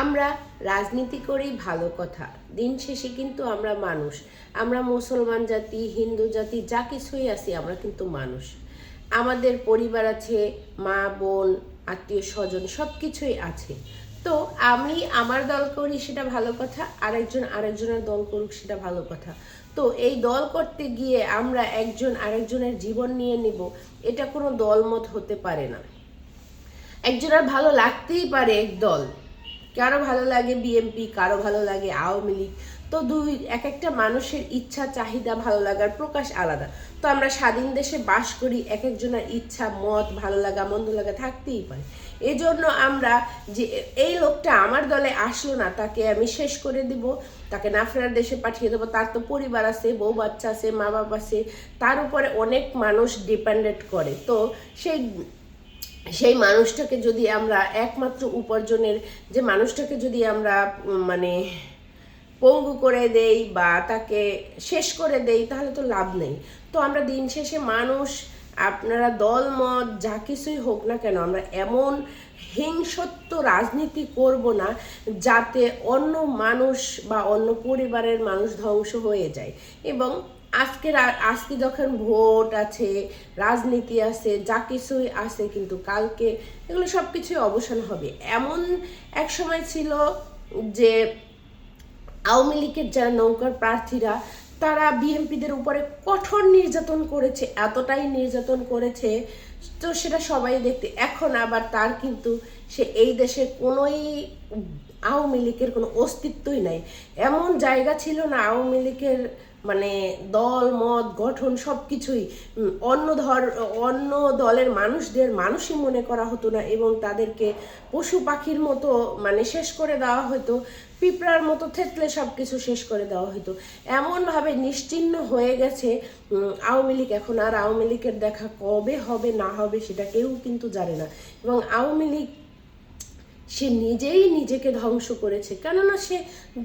আমরা রাজনীতি করি ভালো কথা, দিন শেষে কিন্তু আমরা মানুষ। আমরা মুসলমান জাতি, হিন্দু জাতি, যা কিছুই আছি আমরা কিন্তু মানুষ। আমাদের পরিবার আছে, মা বোন, আত্মীয় স্বজন সব কিছুই আছে। তো আমি আমার দল করি সেটা ভালো কথা, আরেকজনের দল করুক সেটা ভালো কথা। তো এই দল করতে গিয়ে আমরা একজন আরেকজনের জীবন নিয়ে নিব, এটা কোনো দলমত হতে পারে না। একজনের ভালো লাগতেই পারে এক দল, কারো ভালো লাগে বিএনপি, কারো ভালো লাগে আওয়ামী লীগ। তো এক একটা মানুষের ইচ্ছা চাহিদা ভালো লাগার প্রকাশ আলাদা। তো আমরা স্বাধীন দেশে বাস করি, এক একজনের ইচ্ছা মত ভালো লাগা মন্দ লাগা থাকতেই পারে। এজন্য আমরা যে এই লোকটা আমার দলে আসলো না, তাকে আমি শেষ করে দিব, তাকে না ফেরার দেশে পাঠিয়ে দেবো। তার তো পরিবার আছে, বউ বাচ্চা আছে, মা বাপ আছে, তার উপরে অনেক মানুষ ডিপেন্ডেন্ট করে। তো সেই মানুষটাকে যদি আমরা একমাত্র উপার্জনের যে মানুষটাকে যদি আমরা মানে পঙ্গু করে দেই বা তাকে শেষ করে দেই, তাহলে তো লাভ নেই। তো আমরা দিন শেষে মানুষ, আপনারা দল মত যা কিছুই হোক না কেন, আমরা এমন হিংসত্ব রাজনীতি করব না যাতে অন্য মানুষ বা অন্য পরিবারের মানুষ ধ্বংস হয়ে যায়। এবং আজকে যখন ভোট আছে, রাজনীতি আছে, যা কিছুই আছে, কিন্তু কালকে এগুলো সব কিছুই অবসান হবে। এমন এক সময় ছিল যে আওয়ামী লীগের যারা নৌকার প্রার্থীরা, তারা বিএনপিদের উপরে কঠোর নির্যাতন করেছে, এতটাই নির্যাতন করেছে, তো সেটা সবাই দেখতে। এখন আবার তার কিন্তু সে এই দেশে কোনোই আওয়ামী লীগের কোনো অস্তিত্বই নাই। এমন জায়গা ছিল না আওয়ামী লীগের, মানে দল মত গঠন সব কিছুই অন্য দলের মানুষদের মানুষই মনে করা হতো না, এবং তাদেরকে পশু পাখির মতো মানে শেষ করে দেওয়া হতো, পিঁপড়ার মতো থেতলে সব কিছু শেষ করে দেওয়া হতো। এমনভাবে নিশ্চিহ্ন হয়ে গেছে আওয়ামী লীগ। এখন আর আওয়ামী লীগের দেখা কবে হবে না হবে সেটা কেউ কিন্তু জানে না। এবং আওয়ামী লীগ সে নিজেই নিজেকে ধ্বংস করেছে, কেননা সে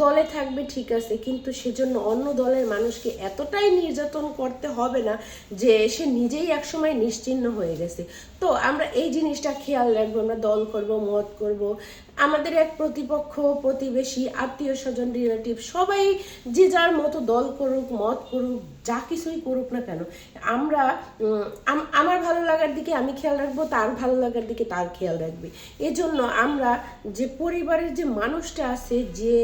দলে থাকবে ঠিক আছে, কিন্তু সেজন্য অন্য দলের মানুষকে এতটাই নির্যাতন করতে হবে না যে সে নিজেই একসময় নিশ্চিহ্ন হয়ে গেছে। তো আমরা এই জিনিসটা খেয়াল রাখবো, আমরা দল করব, মত করব, আমাদের এক প্রতিপক্ষ, প্রতিবেশী, আত্মীয় স্বজন, রিলেটিভ সবাই যে যার মতো দল করুক, মত করুক, যা কিছুই করুক না কেন, আমরা আমার ভালো লাগার দিকে আমি খেয়াল রাখবো, তার ভালো লাগার দিকে তার খেয়াল রাখবে। এজন্য আমরা যে পরিবারের যে মানুষটা আছে, যে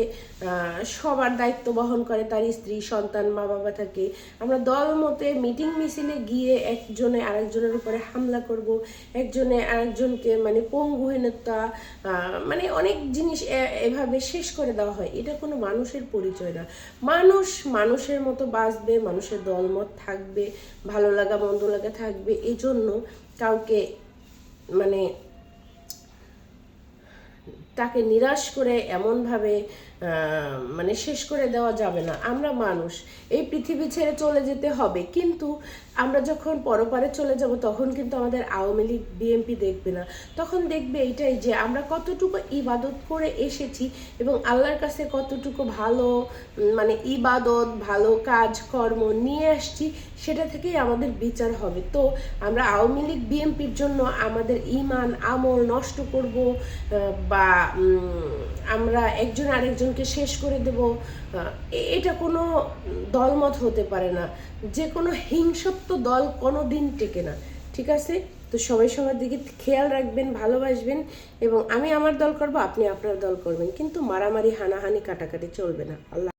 সবার দায়িত্ব বহন করে, তার স্ত্রী সন্তান মা বাবা থাকে, আমরা দল মতে মিটিং মিছিলে গিয়ে একজনে আরেকজনের উপরে হামলা করব, একজনে আরেকজনকে মানে পঙ্গুহীনতা, মানে অনেক জিনিস এভাবে শেষ করে দেওয়া হয়। এটা কোনো মানুষের পরিচয় না। মানুষ মানুষের মতো বাঁচবে, মানুষের দলমত থাকবে, ভালো লাগা মন্দ লাগা থাকবে। এই জন্য কাউকে মানে তাকে নিরাশ করে এমনভাবে মানে শেষ করে দেওয়া যাবে না। আমরা মানুষ, এই পৃথিবী ছেড়ে চলে যেতে হবে, কিন্তু আমরা যখন পরপারে চলে যাব তখন কিন্তু আমাদের আওয়ামী লীগ বিএনপি দেখবে না। তখন দেখবে এইটাই যে আমরা কতটুকু ইবাদত করে এসেছি এবং আল্লাহর কাছে কতটুকু ভালো মানে ইবাদত, ভালো কাজ কর্ম নিয়ে আসছি, সেটা থেকেই আমাদের বিচার হবে। তো আমরা আওয়ামী লীগ বিএনপির জন্য আমাদের ঈমান আমল নষ্ট করব বা আমরা একজন আরেকজনকে শেষ করে দেব, এটা কোনো দলমত হতে পারে না। যে কোনো হিংসত্ব দল কোনো দিন টেকে না, ঠিক আছে? তো সবাই সবার দিকে খেয়াল রাখবেন, ভালোবাসবেন, এবং আমি আমার দল করব, আপনি আপনার দল করবেন, কিন্তু মারামারি হানাহানি কাটাকাটি চলবে না। আল্লাহ।